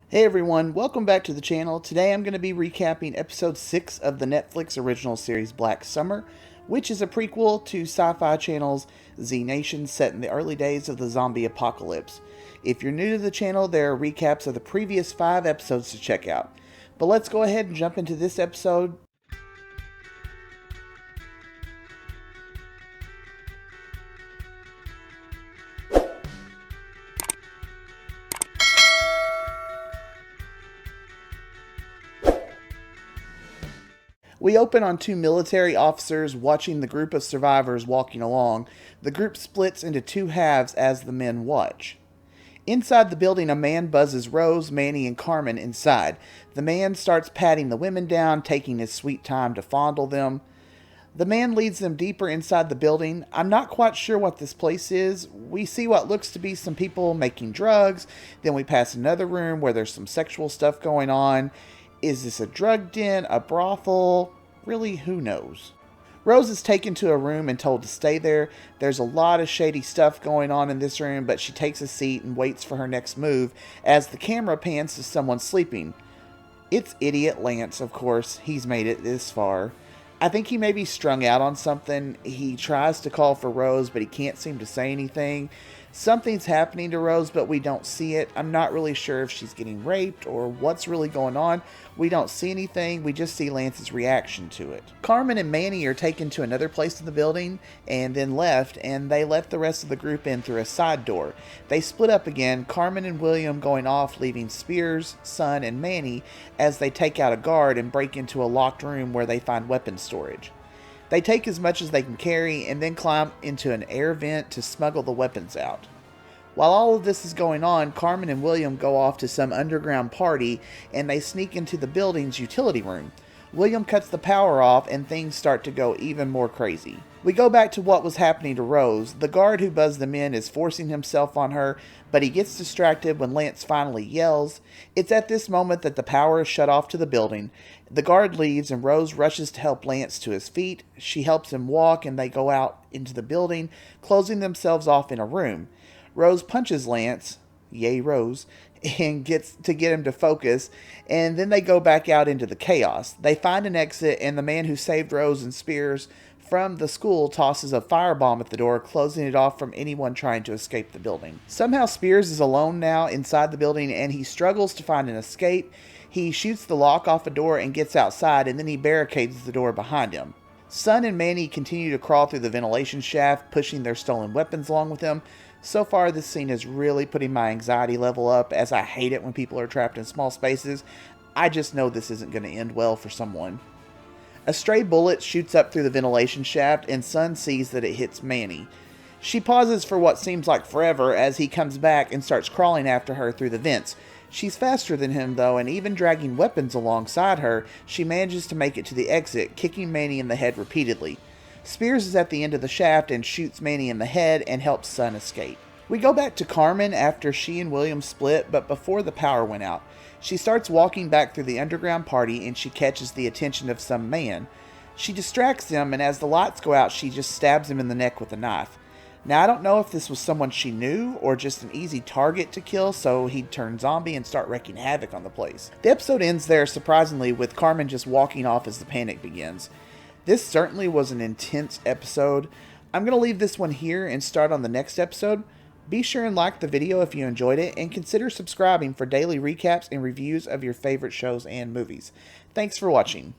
Hey everyone, welcome back to the channel. Today I'm going to be recapping episode 6 of the Netflix original series Black Summer, which is a prequel to Sci-Fi Channel's Z Nation set in the early days of the zombie apocalypse. If you're new to the channel, there are recaps of the previous 5 episodes to check out. But let's go ahead and jump into this episode. We open on two military officers watching the group of survivors walking along. The group splits into two halves as the men watch. Inside the building, a man buzzes Rose, Manny, and Carmen inside. The man starts patting the women down, taking his sweet time to fondle them. The man leads them deeper inside the building. I'm not quite sure what this place is. We see what looks to be some people making drugs. Then we pass another room where there's some sexual stuff going on. Is this a drug den, a brothel? Really, who knows? Rose is taken to a room and told to stay there. There's a lot of shady stuff going on in this room, but she takes a seat and waits for her next move as the camera pans to someone sleeping. It's idiot Lance, of course. He's made it this far. I think he may be strung out on something. He tries to call for Rose, but he can't seem to say anything. Something's happening to Rose, but we don't see it. I'm not really sure if she's getting raped or what's really going on. We don't see anything. We just see Lance's reaction to it. Carmen and Manny are taken to another place in the building and then left, and they let the rest of the group in through a side door. They split up again, Carmen and William going off, leaving Spears, Sun, and Manny as they take out a guard and break into a locked room where they find weapons storage. They take as much as they can carry and then climb into an air vent to smuggle the weapons out. While all of this is going on, Carmen and William go off to some underground party and they sneak into the building's utility room. William cuts the power off and things start to go even more crazy. We go back to what was happening to Rose. The guard who buzzed them in is forcing himself on her, but he gets distracted when Lance finally yells. It's at this moment that the power is shut off to the building. The guard leaves and Rose rushes to help Lance to his feet. She helps him walk and they go out into the building, closing themselves off in a room. Rose punches Lance, yay Rose, and gets to get him to focus, and then they go back out into the chaos. They find an exit, and the man who saved Rose and Spears from the school tosses a firebomb at the door, closing it off from anyone trying to escape the building. Somehow Spears is alone now inside the building, and he struggles to find an escape. He shoots the lock off a door and gets outside, and then he barricades the door behind him. Sun and Manny continue to crawl through the ventilation shaft, pushing their stolen weapons along with them. So far, this scene is really putting my anxiety level up, as I hate it when people are trapped in small spaces. I just know this isn't going to end well for someone. A stray bullet shoots up through the ventilation shaft, and Sun sees that it hits Manny. She pauses for what seems like forever as he comes back and starts crawling after her through the vents. She's faster than him though, and even dragging weapons alongside her, she manages to make it to the exit, kicking Manny in the head repeatedly. Spears is at the end of the shaft and shoots Manny in the head and helps Sun escape. We go back to Carmen after she and William split, but before the power went out. She starts walking back through the underground party and she catches the attention of some man. She distracts him, and as the lights go out, she just stabs him in the neck with a knife. Now, I don't know if this was someone she knew or just an easy target to kill, so he'd turn zombie and start wreaking havoc on the place. The episode ends there, surprisingly, with Carmen just walking off as the panic begins. This certainly was an intense episode. I'm going to leave this one here and start on the next episode. Be sure and like the video if you enjoyed it, and consider subscribing for daily recaps and reviews of your favorite shows and movies. Thanks for watching.